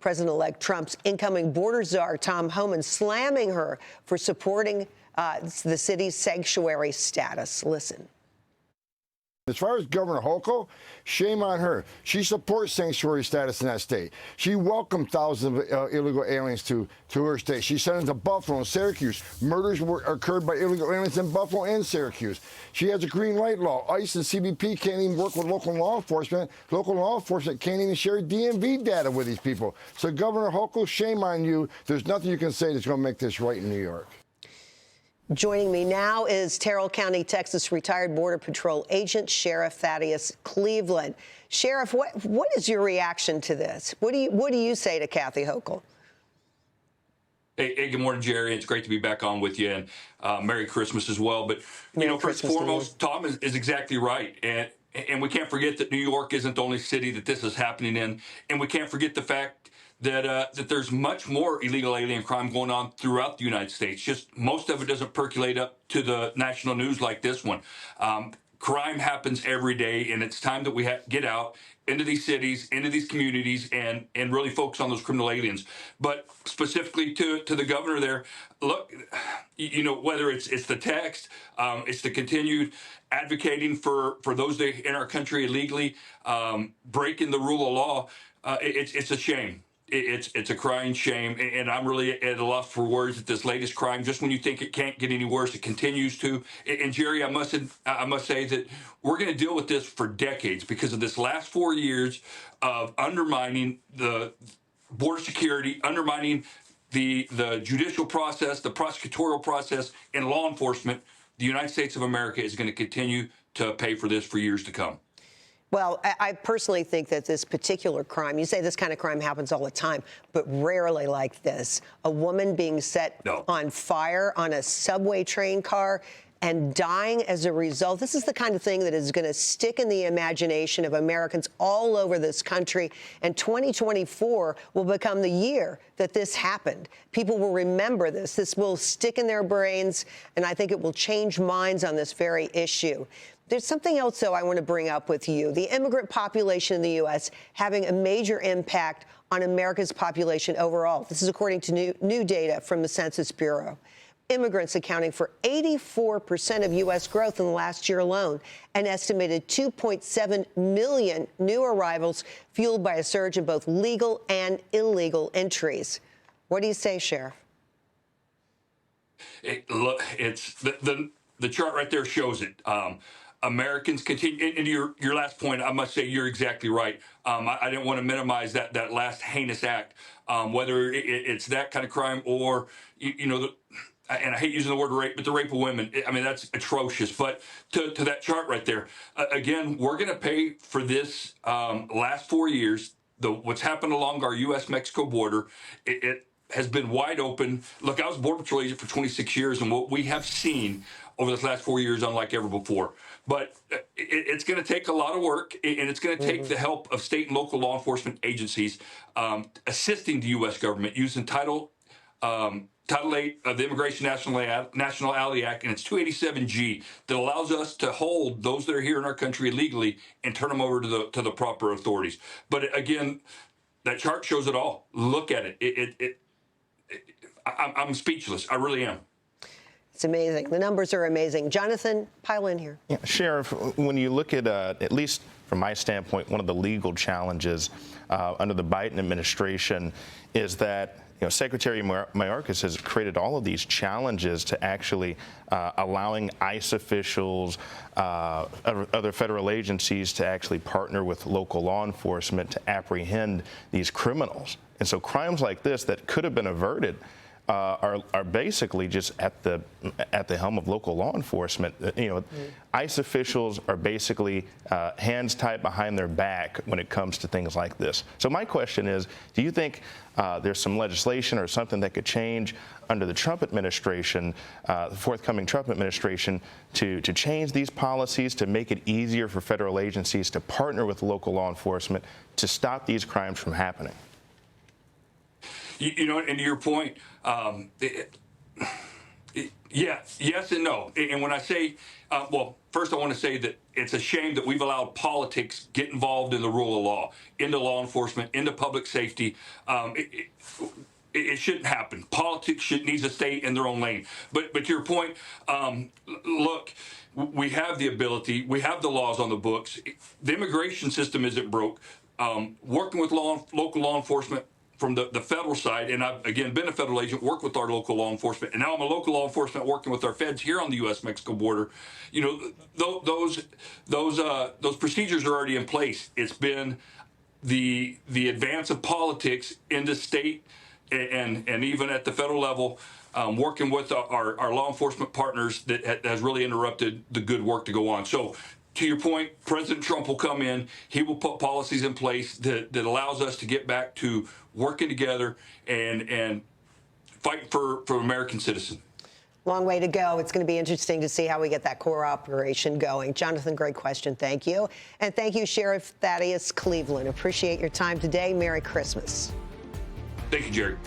President-elect Trump's incoming border czar, Tom Homan, slamming her for supporting the city's sanctuary status. Listen. As far as Governor Hochul, shame on her. She supports sanctuary status in that state. She welcomed thousands of illegal aliens to her state. She sent them to Buffalo and Syracuse. Murders occurred by illegal aliens in Buffalo and Syracuse. She has a green light law. ICE and CBP can't even work with local law enforcement. Local law enforcement can't even share DMV data with these people. So Governor Hochul, shame on you. There's nothing you can say that's going to make this right in New York. Joining me now is Terrell County, Texas retired Border Patrol agent Sheriff Thaddeus Cleveland. Sheriff, what is your reaction to this? What do you say to Kathy Hochul? Hey, good morning, Jerry. It's great to be back on with you, and Merry Christmas as well. But first and foremost, Tom is exactly right, and we can't forget that New York isn't the only city that this is happening in, and we can't forget the fact that there's much more illegal alien crime going on throughout the United States. Just most of it doesn't percolate up to the national news like this one. Crime happens every day, and it's time that we get out into these cities, into these communities, and really focus on those criminal aliens. But specifically to the governor there, look, whether it's the text, it's the continued advocating for those that in our country illegally, breaking the rule of law, it's a shame. It's a crying shame, and I'm really at a loss for words at this latest crime. Just when you think it can't get any worse, it continues to. And Jerry, I must say that we're going to deal with this for decades because of this last 4 years of undermining the border security, undermining the judicial process, the prosecutorial process, and law enforcement. The United States of America is going to continue to pay for this for years to come. Well, I personally think that this particular crime, you say this kind of crime happens all the time, but rarely like this. A woman being set on fire on a subway train car and dying as a result. This is the kind of thing that is going to stick in the imagination of Americans all over this country. And 2024 will become the year that this happened. People will remember this. This will stick in their brains, and I think it will change minds on this very issue. There's something else, though, I want to bring up with you. The immigrant population in the U.S. having a major impact on America's population overall. This is according to new data from the Census Bureau. Immigrants accounting for 84% of U.S. growth in the last year alone, an estimated 2.7 million new arrivals fueled by a surge in both legal and illegal entries. What do you say, Sheriff? Look, it's the chart right there shows it. Americans continue, and your last point, I must say you're exactly right. I didn't want to minimize that last heinous act, whether it's that kind of crime or, and I hate using the word rape, but the rape of women. I mean, that's atrocious. But to that chart right there, again, we're going to pay for this last 4 years, what's happened along our U.S.-Mexico border. It has been wide open. Look, I was Border Patrol agent for 26 years, and what we have seen over this last 4 years, unlike ever before. But it's going to take a lot of work, and it's going to take the help of state and local law enforcement agencies assisting the U.S. government using Title 8 of the Immigration Nationality Act, and it's 287G that allows us to hold those that are here in our country illegally and turn them over to the proper authorities. But again, that chart shows it all. Look at it. I'm speechless. I really am. It's amazing. The numbers are amazing. Jonathan, pile in here. Yeah, Sheriff, when you look at least from my standpoint, one of the legal challenges under the Biden administration is that Secretary Mayorkas has created all of these challenges to actually allowing ICE officials, other federal agencies to actually partner with local law enforcement to apprehend these criminals. And so crimes like this that could have been averted are basically just at the helm of local law enforcement. ICE officials are basically hands tied behind their back when it comes to things like this. So my question is, do you think there's some legislation or something that could change under the Trump administration, the forthcoming Trump administration, to change these policies, to make it easier for federal agencies to partner with local law enforcement to stop these crimes from happening? And to your point, Yes and no. And when I say, well, first I want to say that it's a shame that we've allowed politics get involved in the rule of law, into law enforcement, into public safety. It shouldn't happen. Politics needs to stay in their own lane. But to your point, look, we have the ability, we have the laws on the books. The immigration system isn't broke. Working with local law enforcement from the federal side, and I've again been a federal agent, worked with our local law enforcement, and now I'm a local law enforcement working with our feds here on the U.S.-Mexico border. You know, those procedures are already in place. It's been the advance of politics in the state and even at the federal level, working with our law enforcement partners that has really interrupted the good work to go on. So, to your point, President Trump will come in. He will put policies in place that allows us to get back to working together and fighting for American citizens. Long way to go. It's going to be interesting to see how we get that core operation going. Jonathan, great question. Thank you. And thank you, Sheriff Thaddeus Cleveland. Appreciate your time today. Merry Christmas. Thank you, Jerry.